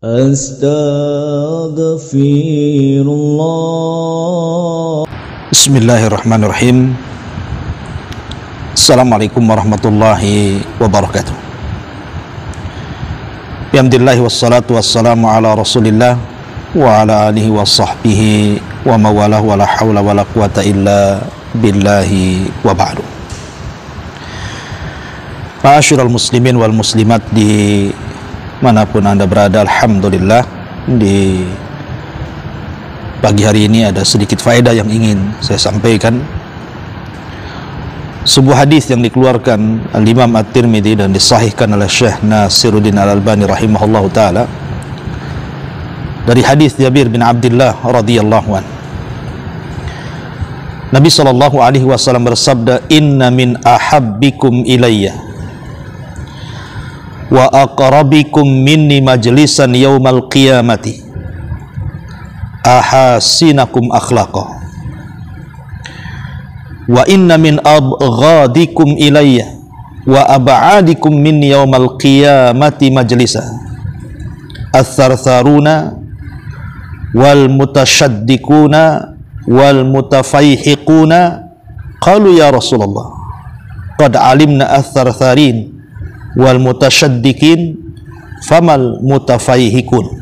Astaghfirullah. Bismillahirrahmanirrahim. Assalamualaikum warahmatullahi wabarakatuh. Alhamdulillah wassalatu wassalamu ala Rasulillah wa ala alihi wa sahbihi wa mawalah wa la hawla wa la quwata illa billahi wa ba'du. Ma'asyiral muslimin wal muslimat di manapun Anda berada, alhamdulillah di pagi hari ini ada sedikit faedah yang ingin saya sampaikan. Sebuah hadis yang dikeluarkan Al-Imam At-Tirmidzi dan disahihkan oleh Syekh Nasiruddin Al-Albani rahimahullahu taala dari hadis Jabir bin Abdullah radhiyallahu anhu. Nabi sallallahu alaihi wasallam bersabda, "Inna min ahabbikum ilayya wa aqrabikum minni majlisan yaumal qiyamati ahasinakum akhlaqa wa inna min abghadikum ilayya wa ab'adikum minni yaumal qiyamati majlisa ath-thartharuna wal mutasyaddiquna wal mutafayhiquna." Qalu ya Rasulullah, qad alimna ath-thartharin wal mutasyaddiqin famal mutafayhikun.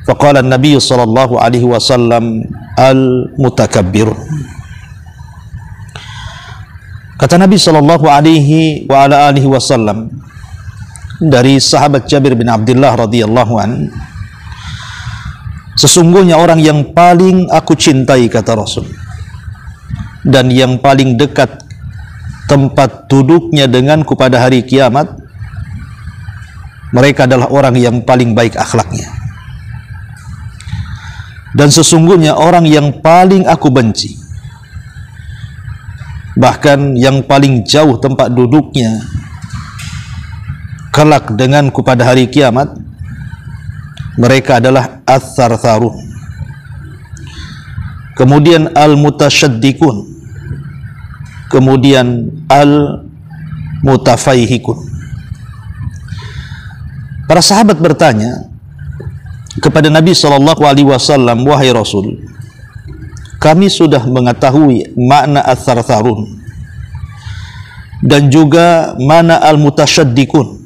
Faqala an-nabiy sallallahu alaihi wasallam, al mutakabbir. Kata Nabi sallallahu alaihi wa ala alihi wasallam dari sahabat Jabir bin Abdullah radhiyallahu an, sesungguhnya orang yang paling aku cintai, kata Rasul, dan yang paling dekat tempat duduknya denganku pada hari kiamat, mereka adalah orang yang paling baik akhlaknya. Dan sesungguhnya orang yang paling aku benci, bahkan yang paling jauh tempat duduknya kelak denganku pada hari kiamat, mereka adalah ath-thartharun, kemudian al-mutasyaddiqun, kemudian al-mutafayhikun. Para sahabat bertanya kepada Nabi sallallahu alaihi wasallam, "Wahai Rasul, kami sudah mengetahui makna ath-thartharun dan juga mana al-mutasyaddiqun.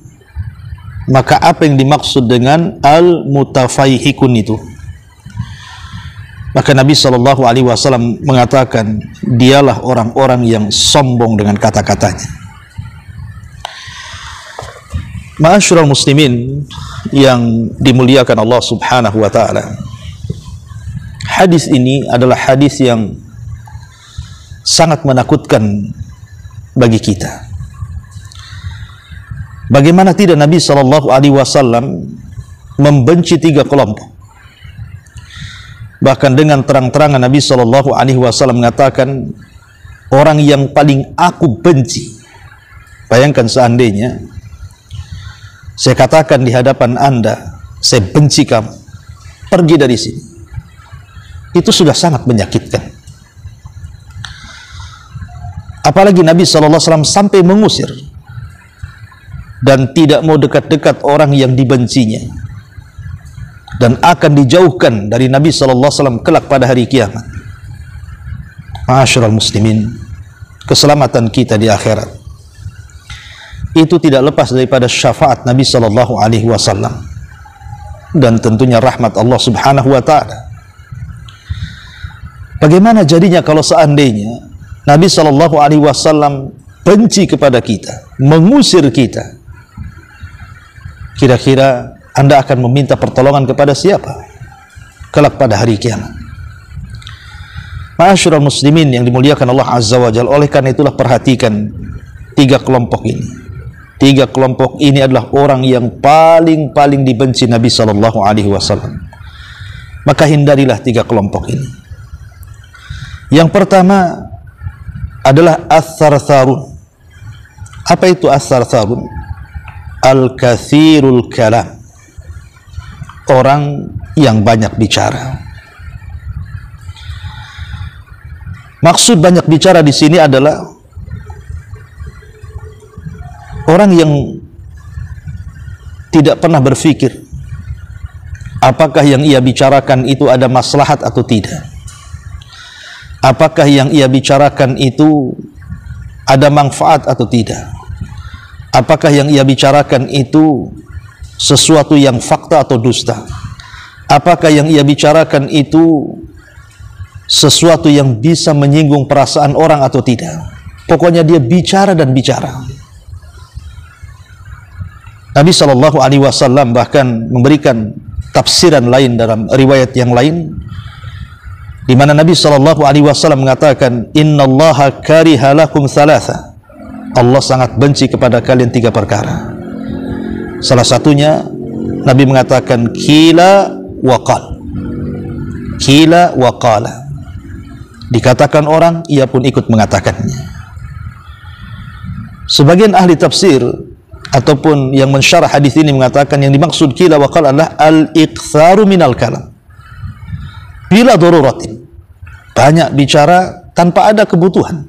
Maka apa yang dimaksud dengan al-mutafayhikun itu?" Maka Nabi sallallahu alaihi wasallam mengatakan, dialah orang-orang yang sombong dengan kata-katanya. Ma'asyiral muslimin yang dimuliakan Allah Subhanahu wa taala, hadis ini adalah hadis yang sangat menakutkan bagi kita. Bagaimana tidak Nabi sallallahu alaihi wasallam membenci tiga kelompok. Bahkan dengan terang-terangan Nabi sallallahu alaihi wasallam mengatakan, orang yang paling aku benci. Bayangkan seandainya saya katakan di hadapan Anda, saya benci kamu, pergi dari sini. Itu sudah sangat menyakitkan. Apalagi Nabi sallallahu alaihi wasallam sampai mengusir dan tidak mau dekat-dekat orang yang dibencinya, dan akan dijauhkan dari Nabi sallallahu alaihi wasallam kelak pada hari kiamat. Ma'asyiral muslimin, keselamatan kita di akhirat itu tidak lepas daripada syafaat Nabi sallallahu alaihi wasallam dan tentunya rahmat Allah Subhanahu wa taala. Bagaimana jadinya kalau seandainya Nabi sallallahu alaihi wasallam benci kepada kita, mengusir kita? Kira-kira Anda akan meminta pertolongan kepada siapa kelak pada hari kiamat? Ma'asyiral muslimin yang dimuliakan Allah Azza wa Jalla, oleh karena itulah perhatikan tiga kelompok ini. Tiga kelompok ini adalah orang yang paling dibenci Nabi sallallahu alaihi wasallam. Maka hindarilah tiga kelompok ini. Yang pertama adalah ath-thartharun. Apa itu ath-thartharun? Al-kathirul kalam, orang yang banyak bicara. Maksud banyak bicara di sini adalah orang yang tidak pernah berpikir Apakah yang ia bicarakan itu ada maslahat atau tidak? Apakah yang ia bicarakan itu ada manfaat atau tidak? Apakah yang ia bicarakan itu sesuatu yang fakta atau dusta? Apakah yang ia bicarakan itu sesuatu yang bisa menyinggung perasaan orang atau tidak? Pokoknya dia bicara dan bicara. Nabi SAW bahkan memberikan tafsiran lain dalam riwayat yang lain, di mana Nabi SAW mengatakan, innallaha kariha lakum thalatha. Allah sangat benci kepada kalian 3 perkara. Salah satunya Nabi mengatakan kila wa qal. Kila wa qala. Dikatakan orang, ia pun ikut mengatakannya. Sebagian ahli tafsir ataupun yang mensyarah hadis ini mengatakan yang dimaksud kila wa qala adalah al-iktsaru minal kalam bila daruratin, banyak bicara tanpa ada kebutuhan,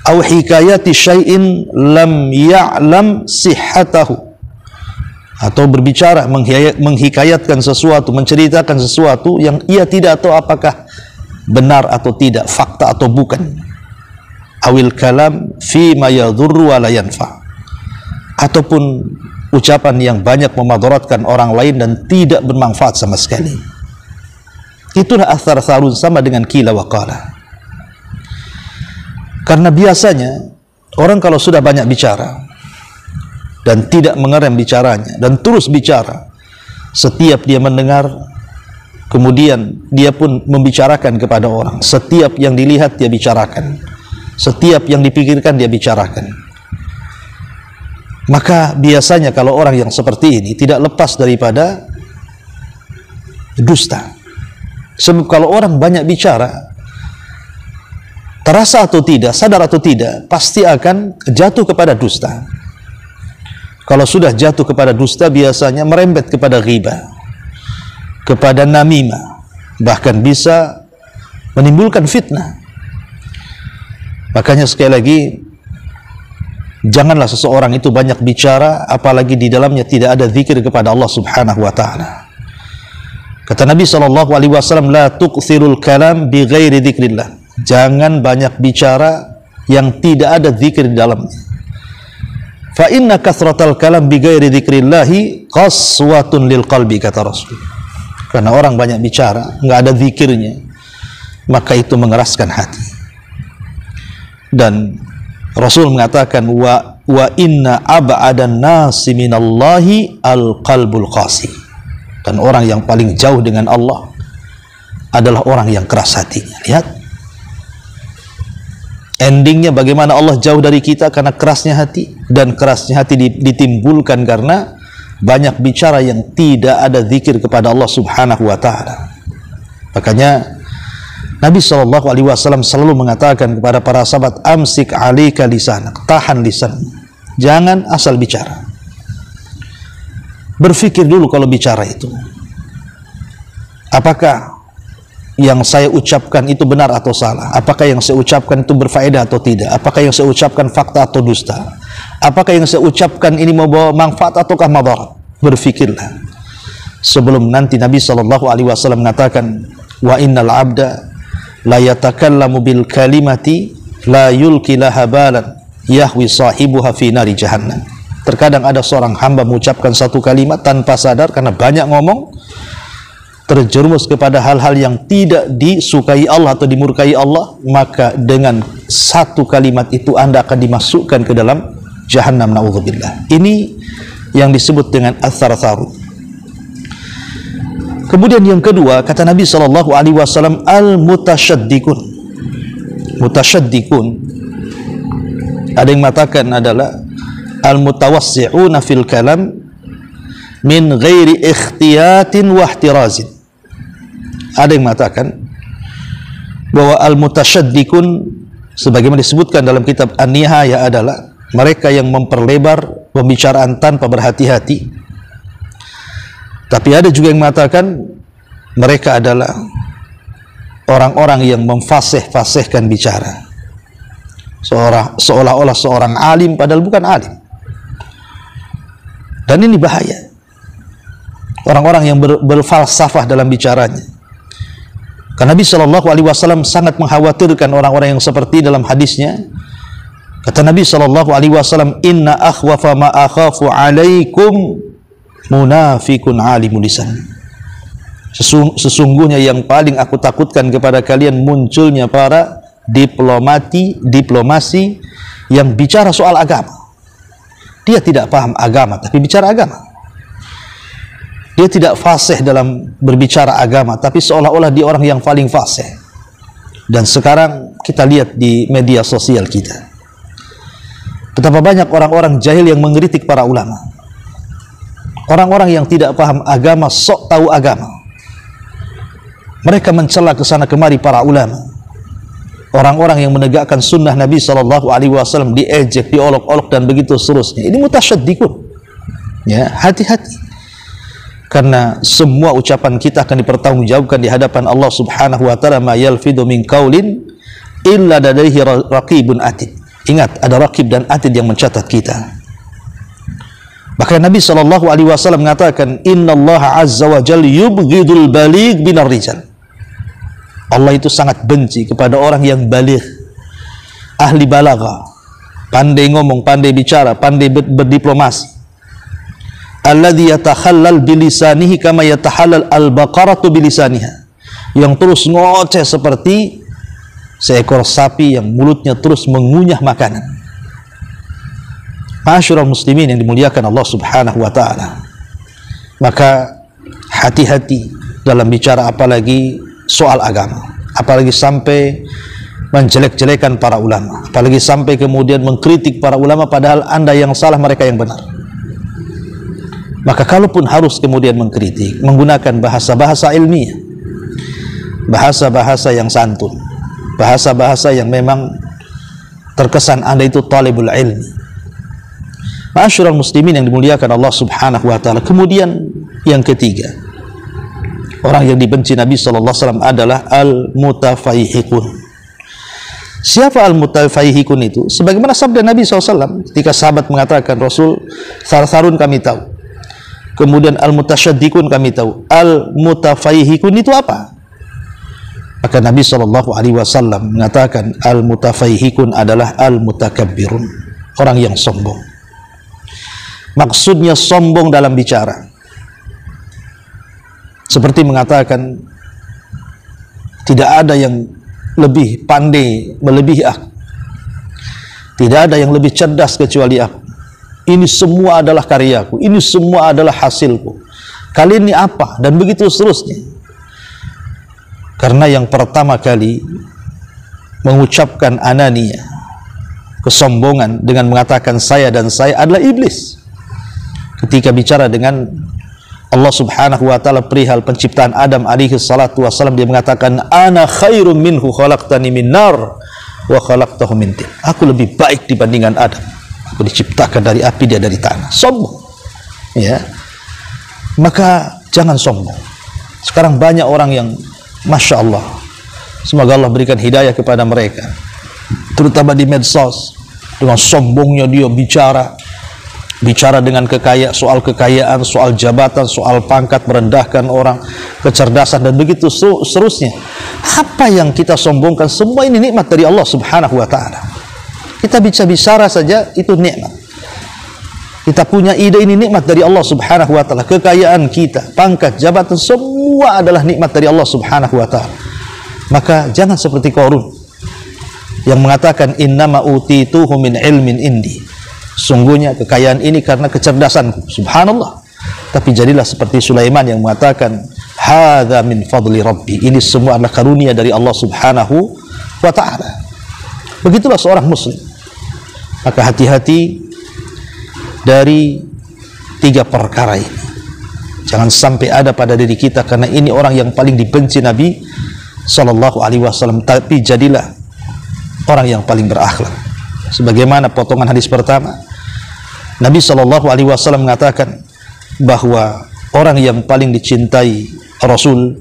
au hikayati syai'in lam ya'lam sihhatahu, atau berbicara menghikayatkan sesuatu, menceritakan sesuatu yang ia tidak tahu apakah benar atau tidak, fakta atau bukan, awil kalam fi ma yadhurru wa la yanfa, ataupun ucapan yang banyak memadaratkan orang lain dan tidak bermanfaat sama sekali. Itulah athar tharun, sama dengan kila wa qala. Karena biasanya orang kalau sudah banyak bicara dan tidak mengerem bicaranya dan terus bicara, setiap dia mendengar kemudian dia pun membicarakan kepada orang, setiap yang dilihat dia bicarakan, setiap yang dipikirkan dia bicarakan. Maka biasanya kalau orang yang seperti ini tidak lepas daripada dusta. Sebab kalau orang banyak bicara, terasa atau tidak, sadar atau tidak, pasti akan jatuh kepada dusta. Kalau sudah jatuh kepada dusta, biasanya merembet kepada ghibah, kepada namimah, bahkan bisa menimbulkan fitnah. Makanya sekali lagi, janganlah seseorang itu banyak bicara, apalagi di dalamnya tidak ada zikir kepada Allah Subhanahu wa ta'ala. Kata Nabi SAW, la tuqthirul kalam bi ghairi dzikrillah. Jangan banyak bicara yang tidak ada zikir di dalamnya. Fa inna kathratal kalam bi ghairi dzikrillahi qaswatun lil qalbi, kata Rasul. Karena orang banyak bicara, enggak ada zikirnya, maka itu mengeraskan hati. Dan Rasul mengatakan wa inna ab'adan nasi minallahi al-qalbul qasi. Dan orang yang paling jauh dengan Allah adalah orang yang keras hatinya. Lihat endingnya bagaimana Allah jauh dari kita, karena kerasnya hati. Dan kerasnya hati ditimbulkan karena banyak bicara yang tidak ada zikir kepada Allah Subhanahu wa ta'ala. Makanya Nabi SAW selalu mengatakan kepada para sahabat, amsik alika lisanak, tahan lisan, jangan asal bicara. Berfikir dulu kalau bicara itu, apakah yang saya ucapkan itu benar atau salah? Apakah yang saya ucapkan itu berfaedah atau tidak? Apakah yang saya ucapkan fakta atau dusta? Apakah yang saya ucapkan ini membawa manfaat ataukah madarat? Berfikirlah sebelum nanti. Nabi SAW mengatakan, wa innal abda la yatakallamu bil kalimati la yulki laha balan yahwi sahibuha fi nari jahannam. Terkadang ada seorang hamba mengucapkan satu kalimat tanpa sadar, karena banyak ngomong, terjerumus kepada hal-hal yang tidak disukai Allah atau dimurkai Allah, maka dengan satu kalimat itu Anda akan dimasukkan ke dalam jahannam, na'udzubillah. Ini yang disebut dengan athar-tharu. Kemudian yang kedua, kata Nabi SAW, al-mutasyaddiqun. Mutasyaddiqun, ada yang mengatakan adalah al-mutawassi'una fil kalam min ghairi ikhtiyatin wa ihtirazin. Ada yang mengatakan bahwa al-mutasyaddiqun, sebagaimana disebutkan dalam kitab An-Nihayah, adalah mereka yang memperlebar pembicaraan tanpa berhati-hati. Tapi ada juga yang mengatakan mereka adalah orang-orang yang memfasih-fasihkan bicara, seolah-olah seorang alim padahal bukan alim. Dan ini bahaya. orang-orang yang berfalsafah dalam bicaranya. Karena Nabi Shallallahu Alaihi Wasallam sangat mengkhawatirkan orang-orang yang seperti dalam hadisnya. Kata Nabi Shallallahu Alaihi Wasallam, Inna akhwafa ma akhafu alaikum munafikun alimul lisan. Sesungguhnya yang paling aku takutkan kepada kalian munculnya para diplomasi yang bicara soal agama. Dia tidak paham agama, tapi bicara agama. Dia tidak fasih dalam berbicara agama, tapi seolah-olah dia orang yang paling fasih. Dan sekarang kita lihat di media sosial kita, betapa banyak orang-orang jahil yang mengkritik para ulama. Orang-orang yang tidak paham agama, sok tahu agama. Mereka mencela ke sana kemari para ulama. Orang-orang yang menegakkan sunnah Nabi Shallallahu Alaihi Wasallam diejek, diolok-olok dan begitu seterusnya. Ini mutasyaddiqun. Ya, hati-hati. Karena semua ucapan kita akan dipertanggungjawabkan di hadapan Allah Subhanahu wa taala. Ma yalfidu min qaulin illa ladaihi raqibun atid. Ingat, ada raqib dan atid yang mencatat kita. Bahkan Nabi Shallallahu Alaihi Wasallam mengatakan, Innallaha azza wa jalla yubghidul baligh binar rijal. Allah itu sangat benci kepada orang yang baligh, ahli balaghah, pandai ngomong, pandai bicara, pandai berdiplomasi. Alladzi yatakhallal bilisanihi kama yatahallal al-baqaratu bilisaniha. Yang terus ngoceh seperti seekor sapi yang mulutnya terus mengunyah makanan. Ma'asyiral muslimin yang dimuliakan Allah Subhanahu wa taala. Maka hati-hati dalam bicara, apalagi soal agama, apalagi sampai menjelek-jelekan para ulama, apalagi sampai kemudian mengkritik para ulama padahal Anda yang salah, mereka yang benar. Maka kalaupun harus kemudian mengkritik, menggunakan bahasa-bahasa ilmiah, bahasa-bahasa yang santun, bahasa-bahasa yang memang terkesan Anda itu talibul ilmi. Ma'asyiral muslimin yang dimuliakan Allah Subhanahu wa taala. Kemudian yang ketiga, orang yang dibenci Nabi sallallahu alaihi wasallam adalah al-mutafaihiqun. Siapa al-mutafaihiqun itu? Sebagaimana sabda Nabi SAW ketika sahabat mengatakan, Rasul, sarsarun kami tahu. Kemudian al-mutasyaddiqun kami tahu. Al-mutafaihiqun itu apa? Maka Nabi sallallahu alaihi wasallam mengatakan, al-mutafaihiqun adalah al-mutakabbirun, orang yang sombong. Maksudnya sombong dalam bicara, seperti mengatakan tidak ada yang lebih pandai melebihi aku, tidak ada yang lebih cerdas kecuali aku, ini semua adalah karyaku, ini semua adalah hasilku, kalian ini apa, dan begitu seterusnya. Karena yang pertama kali mengucapkan anania, kesombongan dengan mengatakan saya dan saya adalah iblis. Ketika bicara dengan Allah Subhanahu wa taala perihal penciptaan Adam alaihi salatu wasallam, dia mengatakan, ana khairum minhu khalaqtani min nar wa khalaqtahu min tin. Aku lebih baik dibandingkan Adam. Aku diciptakan dari api, dia dari tanah. Sombong. Ya. Maka jangan sombong. Sekarang banyak orang yang Masya Allah, semoga Allah berikan hidayah kepada mereka, terutama di medsos, dengan sombongnya dia bicara dengan soal kekayaan, soal jabatan, soal pangkat, merendahkan orang, kecerdasan, dan begitu seterusnya. Apa yang kita sombongkan, semua ini nikmat dari Allah Subhanahu wa ta'ala. Kita bicara saja, itu nikmat. Kita punya ide, ini nikmat dari Allah Subhanahu wa ta'ala. Kekayaan kita, pangkat, jabatan, semua adalah nikmat dari Allah Subhanahu wa ta'ala. Maka jangan seperti Qarun yang mengatakan, innama utituhu min ilmin indi. Sungguhnya kekayaan ini karena kecerdasanku. Subhanallah. Tapi jadilah seperti Sulaiman yang mengatakan, hadza min fadli rabbi. Ini semua adalah karunia dari Allah Subhanahu wa ta'ala. Begitulah seorang muslim. Maka hati-hati dari tiga perkara ini. Jangan sampai ada pada diri kita, karena ini orang yang paling dibenci Nabi sallallahu alaihi wasallam. Tapi jadilah orang yang paling berakhlak. Sebagaimana potongan hadis pertama, Nabi sallallahu alaihi wasallam mengatakan bahwa orang yang paling dicintai Rasul,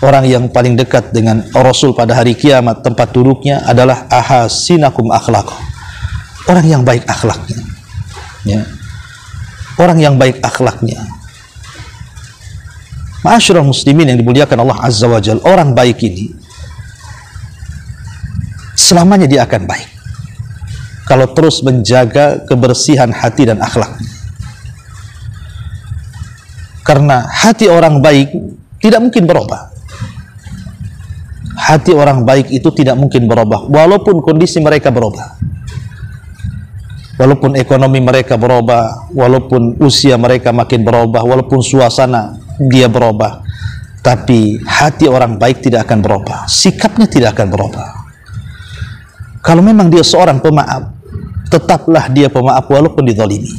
orang yang paling dekat dengan Rasul pada hari kiamat, tempat duduknya adalah ahasinakum akhlaq. Orang yang baik akhlaknya. Ya. Orang yang baik akhlaknya. Ma'asyiral muslimin yang dimuliakan Allah Azza wa Jalla, orang baik ini selamanya dia akan baik kalau terus menjaga kebersihan hati dan akhlak. Karena hati orang baik tidak mungkin berubah. Hati orang baik itu tidak mungkin berubah walaupun kondisi mereka berubah, walaupun ekonomi mereka berubah, walaupun usia mereka makin berubah, walaupun suasana dia berubah, tapi hati orang baik tidak akan berubah, sikapnya tidak akan berubah. Kalau memang dia seorang pemaaf, tetaplah dia pemaaf walaupun dizalimi.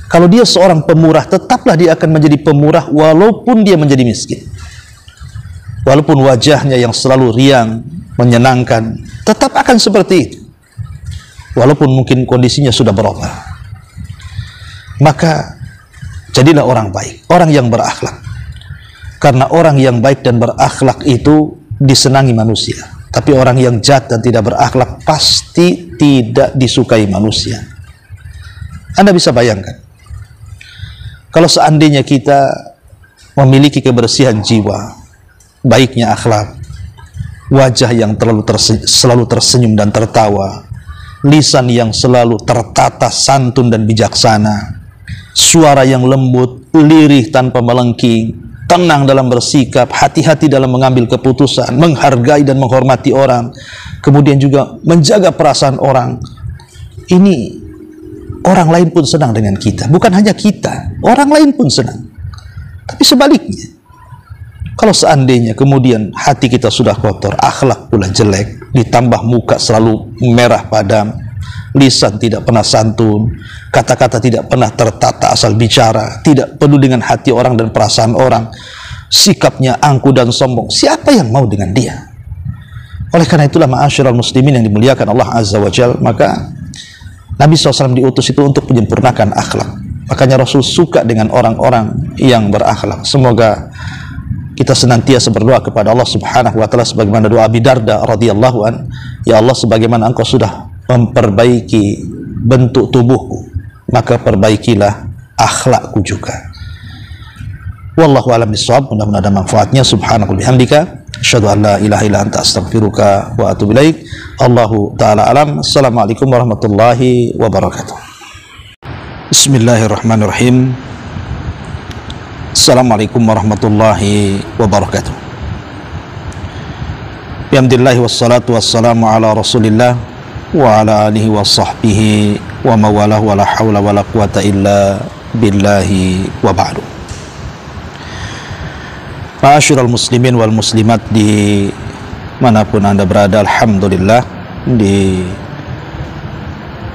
Kalau dia seorang pemurah, tetaplah dia akan menjadi pemurah walaupun dia menjadi miskin. Walaupun wajahnya yang selalu riang, menyenangkan, tetap akan seperti itu. Walaupun mungkin kondisinya sudah berubah. Maka jadilah orang baik, orang yang berakhlak. Karena orang yang baik dan berakhlak itu disenangi manusia. Tapi orang yang jahat dan tidak berakhlak pasti tidak disukai manusia. Anda bisa bayangkan, kalau seandainya kita memiliki kebersihan jiwa, baiknya akhlak, wajah yang selalu tersenyum dan tertawa, lisan yang selalu tertata santun dan bijaksana, suara yang lembut, lirih tanpa melengking, tenang dalam bersikap, hati-hati dalam mengambil keputusan, menghargai dan menghormati orang, kemudian juga menjaga perasaan orang. Ini orang lain pun senang dengan kita. Bukan hanya kita, orang lain pun senang. Tapi sebaliknya, kalau seandainya kemudian hati kita sudah kotor, akhlak pula jelek, ditambah muka selalu merah padam, lisan tidak pernah santun, kata-kata tidak pernah tertata asal bicara, tidak peduli dengan hati orang dan perasaan orang, sikapnya angkuh dan sombong, siapa yang mau dengan dia? Oleh karena itulah ma'asyiral muslimin yang dimuliakan Allah Azza wa Jalla, maka Nabi SAW diutus itu untuk menyempurnakan akhlak. Makanya Rasul suka dengan orang-orang yang berakhlak. Semoga kita senantiasa berdoa kepada Allah Subhanahu wa taala sebagaimana doa Abi Darda radhiyallahu an, ya Allah, sebagaimana Engkau sudah memperbaiki bentuk tubuhku, maka perbaikilah akhlakku juga. Wallahu a'lam bishawab. Mudah-mudahan ada manfaatnya. Subhanaka bihamdika asyhadu an la ilaha illa anta astaghfiruka wa atubu ilaik. Allahu taala alam. Assalamualaikum warahmatullahi wabarakatuh. Bismillahirrahmanirrahim. Assalamualaikum warahmatullahi wabarakatuh. Bihamdillahi wassalatu wassalamu ala rasulillah wa ala alihi wa sahbihi wa mawalah wa la hawla wa la quwata illa billahi wa ba'du. Ma'asyiral muslimin wal muslimat di manapun Anda berada, alhamdulillah di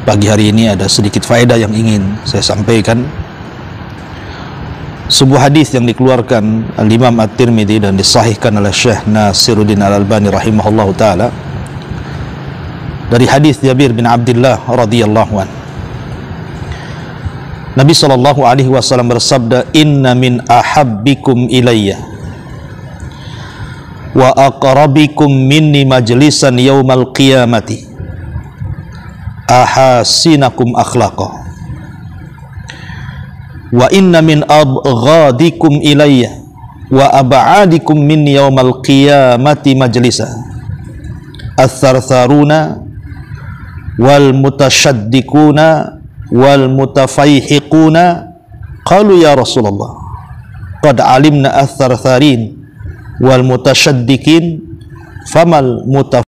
pagi hari ini ada sedikit faedah yang ingin saya sampaikan. Sebuah hadis yang dikeluarkan Al-Imam At-Tirmidzi dan disahihkan oleh Syekh Nasiruddin Al-Albani rahimahullah ta'ala dari hadis Jabir bin Abdullah radhiyallahu an. Nabi sallallahu alaihi wasallam bersabda, "Inna min ahabbikum ilayya wa aqrabikum minni majlisan yaumal qiyamati ahasinakum akhlaqa wa inna min abghadikum ilayya wa ab'adikum minni yaumal qiyamati majlisa ath-thartharuna wal mutasyaddiquna wal mutafayhiquna." Qalu ya Rasulullah, qad alimna ath-thartharin wal mutasyaddiqin famal mutaf